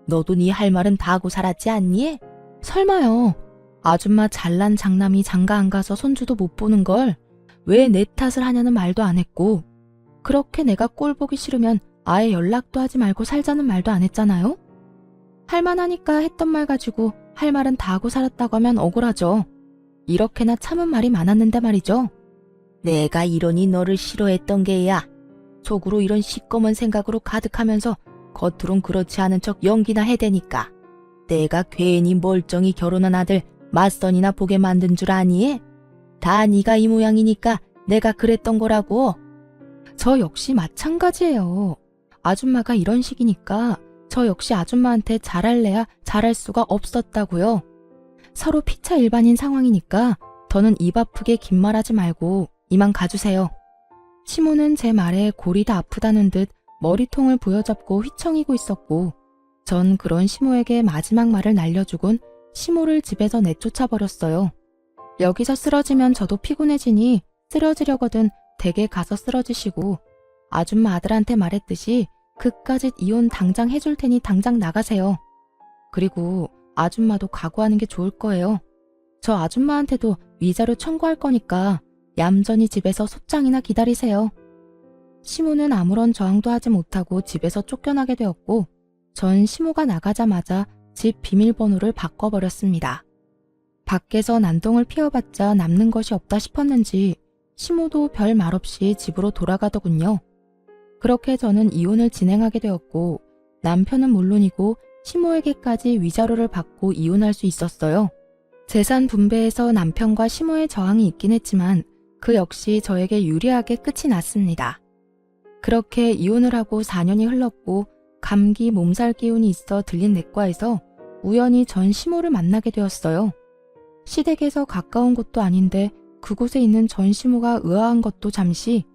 너도 네 할 말은 다 하고 살았지 않니? 설마요. 아줌마 잘난 장남이 장가 안 가서 손주도 못 보는 걸 왜 내 탓을 하냐는 말도 안 했고 그렇게 내가 꼴 보기 싫으면 아예 연락도 하지 말고 살자는 말도 안 했잖아요. 할만하니까 했던 말 가지고 할 말은 다 하고 살았다고 하면 억울하죠. 이렇게나 참은 말이 많았는데 말이죠. 내가 이러니 너를 싫어했던 게야. 속으로 이런 시꺼먼 생각으로 가득하면서 겉으론 그렇지 않은 척 연기나 해대니까. 내가 괜히 멀쩡히 결혼한 아들 맞선이나 보게 만든 줄 아니? 다 네가 이 모양이니까 내가 그랬던 거라고. 저 역시 마찬가지예요. 아줌마가 이런 식이니까 저 역시 아줌마한테 잘할래야 잘할 수가 없었다고요. 서로 피차 일반인 상황이니까 더는 입 아프게 긴 말하지 말고 이만 가주세요. 시모는 제 말에 골이 다 아프다는 듯 머리통을 부여잡고 휘청이고 있었고 전 그런 시모에게 마지막 말을 날려주곤 시모를 집에서 내쫓아버렸어요. 여기서 쓰러지면 저도 피곤해지니 쓰러지려거든 댁에 가서 쓰러지시고 아줌마 아들한테 말했듯이 그까짓 이혼 당장 해줄 테니 당장 나가세요. 그리고 아줌마도 각오하는 게 좋을 거예요. 저 아줌마한테도 위자료 청구할 거니까 얌전히 집에서 소장이나 기다리세요. 시모는 아무런 저항도 하지 못하고 집에서 쫓겨나게 되었고 전 시모가 나가자마자 집 비밀번호를 바꿔버렸습니다. 밖에서 난동을 피워봤자 남는 것이 없다 싶었는지 시모도 별 말 없이 집으로 돌아가더군요. 그렇게 저는 이혼을 진행하게 되었고 남편은 물론이고 시모에게까지 위자료를 받고 이혼할 수 있었어요. 재산 분배에서 남편과 시모의 저항이 있긴 했지만 그 역시 저에게 유리하게 끝이 났습니다. 그렇게 이혼을 하고 4년이 흘렀고 감기 몸살 기운이 있어 들린 내과에서 우연히 전 시모를 만나게 되었어요. 시댁에서 가까운 곳도 아닌데 그곳에 있는 전 시모가 의아한 것도 잠시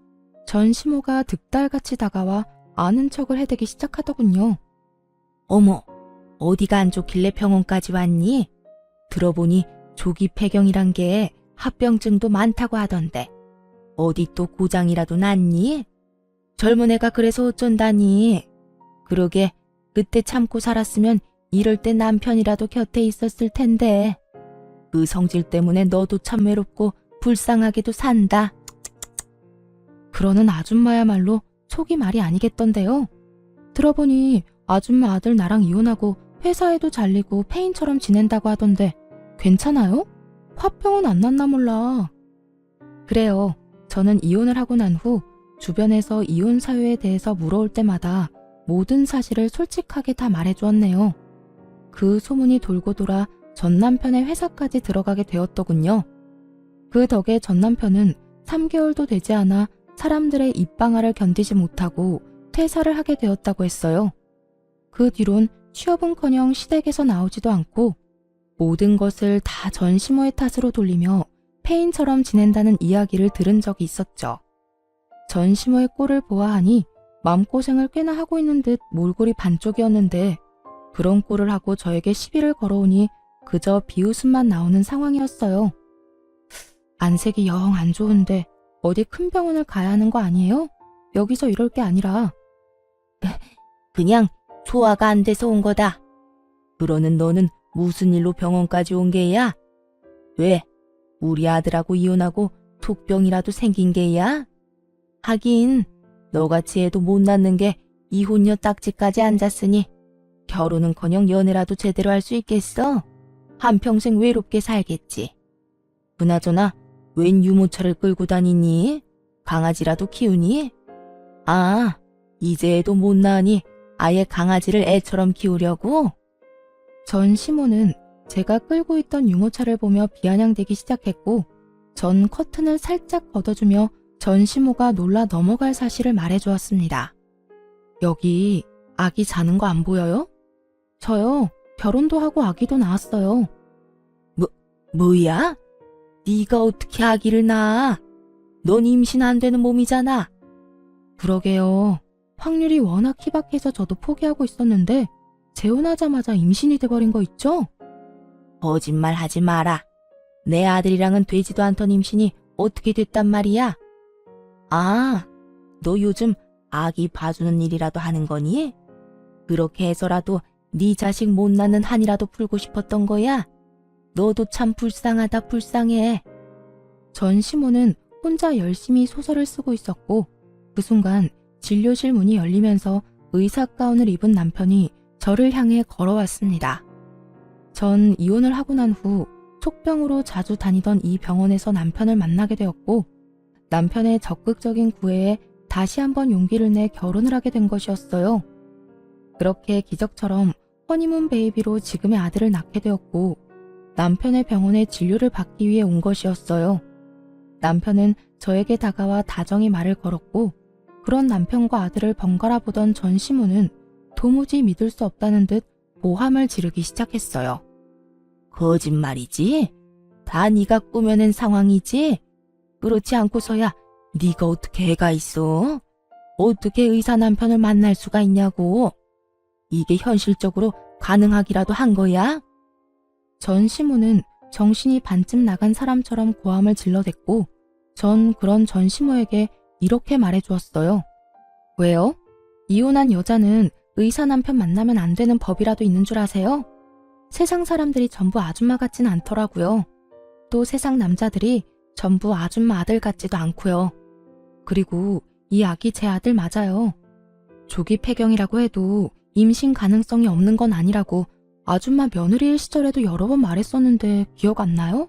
전 시모가 득달같이 다가와 아는 척을 해대기 시작하더군요. 어머, 어디가 안 좋길래 병원까지 왔니? 들어보니 조기 폐경이란 게 합병증도 많다고 하던데 어디 또 고장이라도 났니? 젊은 애가 그래서 어쩐다니. 그러게 그때 참고 살았으면 이럴 때 남편이라도 곁에 있었을 텐데. 그 성질 때문에 너도 참 외롭고 불쌍하게도 산다. 그러는 아줌마야말로 속이 말이 아니겠던데요. 들어보니 아줌마 아들 나랑 이혼하고 회사에도 잘리고 폐인처럼 지낸다고 하던데 괜찮아요? 화병은 안 났나 몰라. 그래요. 저는 이혼을 하고 난 후 주변에서 이혼 사유에 대해서 물어올 때마다 모든 사실을 솔직하게 다 말해주었네요. 그 소문이 돌고 돌아 전 남편의 회사까지 들어가게 되었더군요. 그 덕에 전 남편은 3개월도 되지 않아 사람들의 입방아를 견디지 못하고 퇴사를 하게 되었다고 했어요. 그 뒤론 취업은커녕 시댁에서 나오지도 않고 모든 것을 다 전 시모의 탓으로 돌리며 폐인처럼 지낸다는 이야기를 들은 적이 있었죠. 전 시모의 꼴을 보아하니 마음고생을 꽤나 하고 있는 듯 몰골이 반쪽이었는데 그런 꼴을 하고 저에게 시비를 걸어오니 그저 비웃음만 나오는 상황이었어요. 안색이 영 안 좋은데 어디 큰 병원을 가야 하는 거 아니에요? 여기서 이럴 게 아니라 그냥 소화가 안 돼서 온 거다. 그러는 너는 무슨 일로 병원까지 온 게야? 왜? 우리 아들하고 이혼하고 톡병이라도 생긴 게야? 하긴 너같이 애도 못 낳는 게 이혼녀 딱지까지 앉았으니 결혼은커녕 연애라도 제대로 할 수 있겠어? 한평생 외롭게 살겠지. 그나저나 웬 유모차를 끌고 다니니? 강아지라도 키우니? 아, 이제 애도 못 낳으니 아예 강아지를 애처럼 키우려고? 전 시모는 제가 끌고 있던 유모차를 보며 비아냥대기 시작했고 전 커튼을 살짝 걷어주며 전 시모가 놀라 넘어갈 사실을 말해주었습니다. 여기 아기 자는 거 안 보여요? 저요. 결혼도 하고 아기도 낳았어요. 뭐야? 네가 어떻게 아기를 낳아? 넌 임신 안 되는 몸이잖아. 그러게요. 확률이 워낙 희박해서 저도 포기하고 있었는데 재혼하자마자 임신이 돼버린 거 있죠? 거짓말 하지 마라. 내 아들이랑은 되지도 않던 임신이 어떻게 됐단 말이야? 아, 너 요즘 아기 봐주는 일이라도 하는 거니? 그렇게 해서라도 네 자식 못 낳는 한이라도 풀고 싶었던 거야? 너도 참 불쌍하다 불쌍해. 전 시모는 혼자 열심히 소설을 쓰고 있었고 그 순간 진료실 문이 열리면서 의사 가운을 입은 남편이 저를 향해 걸어왔습니다. 전 이혼을 하고 난 후 촉병으로 자주 다니던 이 병원에서 남편을 만나게 되었고 남편의 적극적인 구애에 다시 한번 용기를 내 결혼을 하게 된 것이었어요. 그렇게 기적처럼 허니문 베이비로 지금의 아들을 낳게 되었고 남편의 병원에 진료를 받기 위해 온 것이었어요. 남편은 저에게 다가와 다정히 말을 걸었고 그런 남편과 아들을 번갈아 보던 전 시모는 도무지 믿을 수 없다는 듯 모함을 지르기 시작했어요. 거짓말이지? 다 네가 꾸며낸 상황이지? 그렇지 않고서야 네가 어떻게 애가 있어? 어떻게 의사 남편을 만날 수가 있냐고? 이게 현실적으로 가능하기라도 한 거야? 전 시모는 정신이 반쯤 나간 사람처럼 고함을 질러댔고 전 그런 전 시모에게 이렇게 말해주었어요. 왜요? 이혼한 여자는 의사 남편 만나면 안 되는 법이라도 있는 줄 아세요? 세상 사람들이 전부 아줌마 같진 않더라고요. 또 세상 남자들이 전부 아줌마 아들 같지도 않고요. 그리고 이 아기 제 아들 맞아요. 조기 폐경이라고 해도 임신 가능성이 없는 건 아니라고 아줌마 며느리일 시절에도 여러 번 말했었는데 기억 안 나요?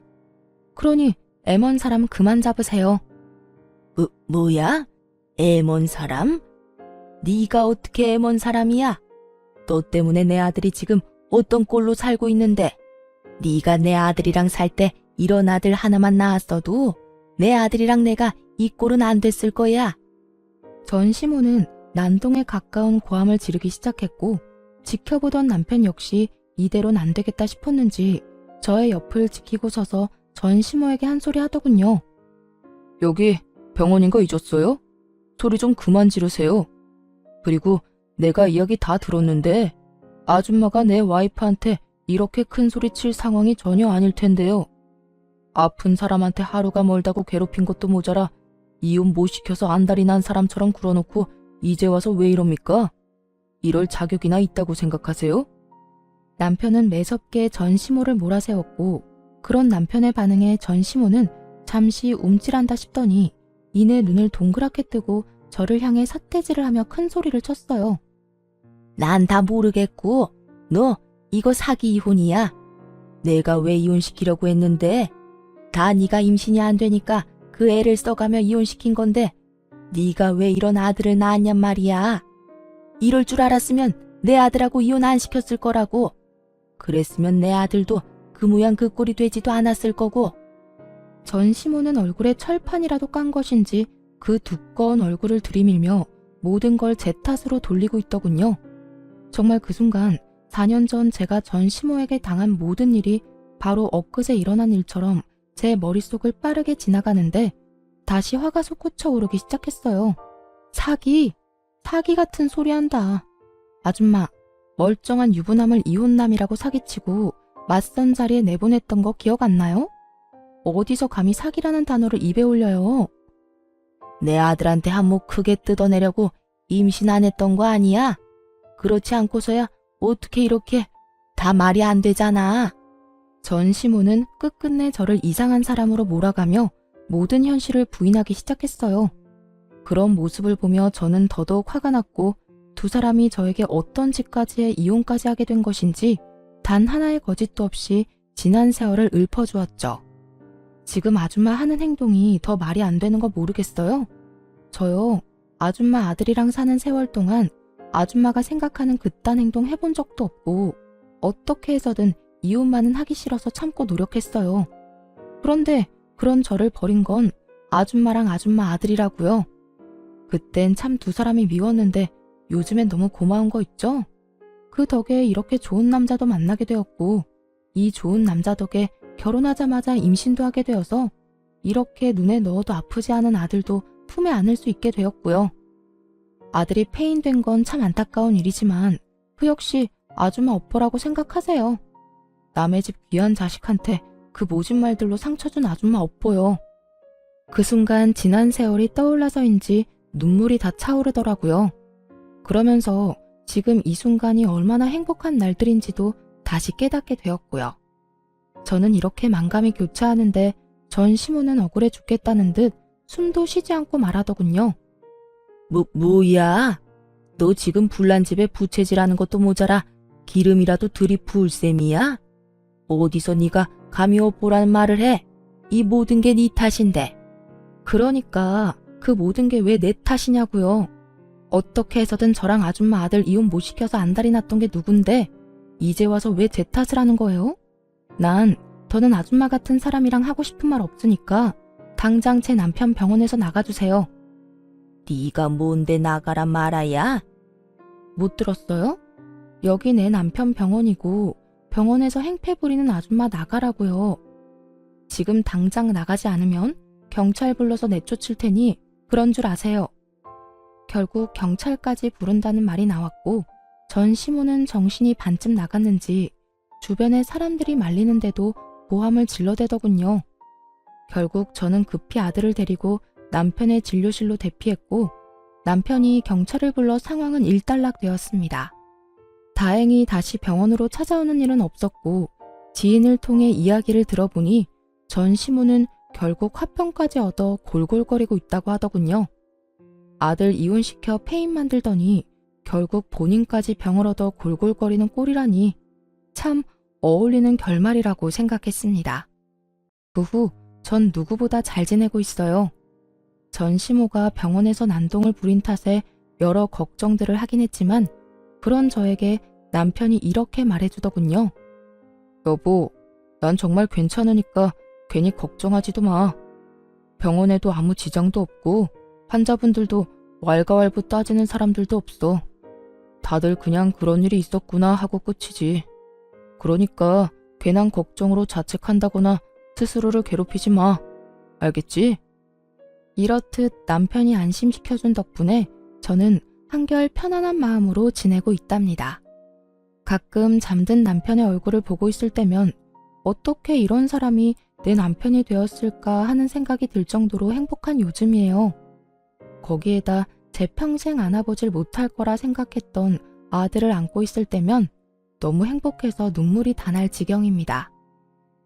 그러니 애먼 사람 그만 잡으세요. 뭐야? 애먼 사람? 네가 어떻게 애먼 사람이야? 너 때문에 내 아들이 지금 어떤 꼴로 살고 있는데 네가 내 아들이랑 살 때 이런 아들 하나만 낳았어도 내 아들이랑 내가 이 꼴은 안 됐을 거야. 전 시모는 난동에 가까운 고함을 지르기 시작했고 지켜보던 남편 역시 이대로는 안 되겠다 싶었는지 저의 옆을 지키고 서서 전 시모에게 한 소리 하더군요. 여기 병원인 거 잊었어요? 소리 좀 그만 지르세요. 그리고 내가 이야기 다 들었는데 아줌마가 내 와이프한테 이렇게 큰 소리 칠 상황이 전혀 아닐 텐데요. 아픈 사람한테 하루가 멀다고 괴롭힌 것도 모자라 이혼 못 시켜서 안달이 난 사람처럼 굴어놓고 이제 와서 왜 이럽니까? 이럴 자격이나 있다고 생각하세요? 남편은 매섭게 전 시모를 몰아세웠고 그런 남편의 반응에 전 시모는 잠시 움찔한다 싶더니 이내 눈을 동그랗게 뜨고 저를 향해 삿대질을 하며 큰 소리를 쳤어요. 난 다 모르겠고 너 이거 사기 이혼이야. 내가 왜 이혼시키려고 했는데 다 네가 임신이 안 되니까 그 애를 써가며 이혼시킨 건데 네가 왜 이런 아들을 낳았냔 말이야. 이럴 줄 알았으면 내 아들하고 이혼 안 시켰을 거라고. 그랬으면 내 아들도 그 모양 그 꼴이 되지도 않았을 거고. 전 시모는 얼굴에 철판이라도 깐 것인지 그 두꺼운 얼굴을 들이밀며 모든 걸 제 탓으로 돌리고 있더군요. 정말 그 순간 4년 전 제가 전 시모에게 당한 모든 일이 바로 엊그제 일어난 일처럼 제 머릿속을 빠르게 지나가는데 다시 화가 솟구쳐 오르기 시작했어요. 사기 같은 소리 한다. 아줌마, 멀쩡한 유부남을 이혼남이라고 사기치고 맞선 자리에 내보냈던 거 기억 안 나요? 어디서 감히 사기라는 단어를 입에 올려요? 내 아들한테 한몫 크게 뜯어내려고 임신 안 했던 거 아니야? 그렇지 않고서야 어떻게 이렇게 다 말이 안 되잖아. 전 시모는 끝끝내 저를 이상한 사람으로 몰아가며 모든 현실을 부인하기 시작했어요. 그런 모습을 보며 저는 더더욱 화가 났고 두 사람이 저에게 어떤 짓까지 해 이혼까지 하게 된 것인지 단 하나의 거짓도 없이 지난 세월을 읊어주었죠. 지금 아줌마 하는 행동이 더 말이 안 되는 거 모르겠어요? 저요, 아줌마 아들이랑 사는 세월 동안 아줌마가 생각하는 그딴 행동 해본 적도 없고 어떻게 해서든 이혼만은 하기 싫어서 참고 노력했어요. 그런데 그런 저를 버린 건 아줌마랑 아줌마 아들이라고요. 그땐 참 두 사람이 미웠는데 요즘엔 너무 고마운 거 있죠? 그 덕에 이렇게 좋은 남자도 만나게 되었고 이 좋은 남자 덕에 결혼하자마자 임신도 하게 되어서 이렇게 눈에 넣어도 아프지 않은 아들도 품에 안을 수 있게 되었고요. 아들이 폐인된 건 참 안타까운 일이지만 그 역시 아줌마 업보라고 생각하세요. 남의 집 귀한 자식한테 그 모진 말들로 상처 준 아줌마 업보요. 그 순간 지난 세월이 떠올라서인지 눈물이 다 차오르더라고요. 그러면서 지금 이 순간이 얼마나 행복한 날들인지도 다시 깨닫게 되었고요. 저는 이렇게 만감이 교차하는데 전 시모는 억울해 죽겠다는 듯 숨도 쉬지 않고 말하더군요. 뭐야? 너 지금 불난 집에 부채질하는 것도 모자라 기름이라도 들이부을 셈이야? 어디서 네가 감히 업보라는 말을 해? 이 모든 게 네 탓인데. 그러니까 그 모든 게 왜 내 탓이냐고요. 어떻게 해서든 저랑 아줌마 아들 이혼 못 시켜서 안달이 났던 게 누군데 이제 와서 왜 제 탓을 하는 거예요? 난 더는 아줌마 같은 사람이랑 하고 싶은 말 없으니까 당장 제 남편 병원에서 나가주세요. 네가 뭔데 나가라 말아야? 못 들었어요? 여기 내 남편 병원이고 병원에서 행패 부리는 아줌마 나가라고요. 지금 당장 나가지 않으면 경찰 불러서 내쫓을 테니 그런 줄 아세요. 결국 경찰까지 부른다는 말이 나왔고 전 시모는 정신이 반쯤 나갔는지 주변에 사람들이 말리는데도 고함을 질러대더군요. 결국 저는 급히 아들을 데리고 남편의 진료실로 대피했고 남편이 경찰을 불러 상황은 일단락되었습니다. 다행히 다시 병원으로 찾아오는 일은 없었고 지인을 통해 이야기를 들어보니 전 시모는 결국 화병까지 얻어 골골거리고 있다고 하더군요. 아들 이혼시켜 폐인 만들더니 결국 본인까지 병을 얻어 골골거리는 꼴이라니 참 어울리는 결말이라고 생각했습니다. 그 후 전 누구보다 잘 지내고 있어요. 전 시모가 병원에서 난동을 부린 탓에 여러 걱정들을 하긴 했지만 그런 저에게 남편이 이렇게 말해주더군요. 여보, 난 정말 괜찮으니까 괜히 걱정하지도 마. 병원에도 아무 지장도 없고 환자분들도 왈가왈부 따지는 사람들도 없어. 다들 그냥 그런 일이 있었구나 하고 끝이지. 그러니까 괜한 걱정으로 자책한다거나 스스로를 괴롭히지 마. 알겠지? 이렇듯 남편이 안심시켜준 덕분에 저는 한결 편안한 마음으로 지내고 있답니다. 가끔 잠든 남편의 얼굴을 보고 있을 때면 어떻게 이런 사람이 내 남편이 되었을까 하는 생각이 들 정도로 행복한 요즘이에요. 거기에다 제 평생 안아보질 못할 거라 생각했던 아들을 안고 있을 때면 너무 행복해서 눈물이 다 날 지경입니다.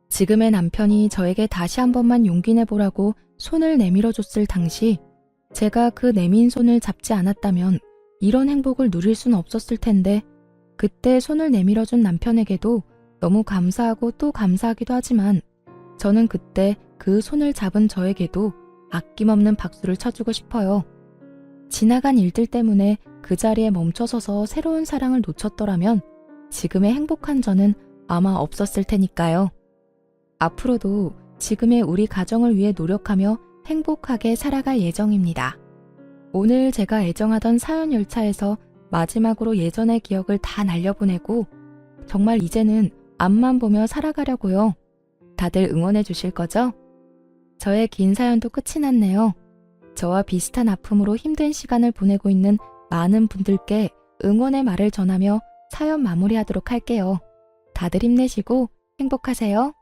지금의 남편이 저에게 다시 한 번만 용기 내보라고 손을 내밀어 줬을 당시 제가 그 내민 손을 잡지 않았다면 이런 행복을 누릴 수는 없었을 텐데 그때 손을 내밀어 준 남편에게도 너무 감사하고 또 감사하기도 하지만 저는 그때 그 손을 잡은 저에게도 아낌없는 박수를 쳐주고 싶어요. 지나간 일들 때문에 그 자리에 멈춰서서 새로운 사랑을 놓쳤더라면 지금의 행복한 저는 아마 없었을 테니까요. 앞으로도 지금의 우리 가정을 위해 노력하며 행복하게 살아갈 예정입니다. 오늘 제가 애정하던 사연 열차에서 마지막으로 예전의 기억을 다 날려보내고 정말 이제는 앞만 보며 살아가려고요. 다들 응원해 주실 거죠? 저의 긴 사연도 끝이 났네요. 저와 비슷한 아픔으로 힘든 시간을 보내고 있는 많은 분들께 응원의 말을 전하며 사연 마무리하도록 할게요. 다들 힘내시고 행복하세요.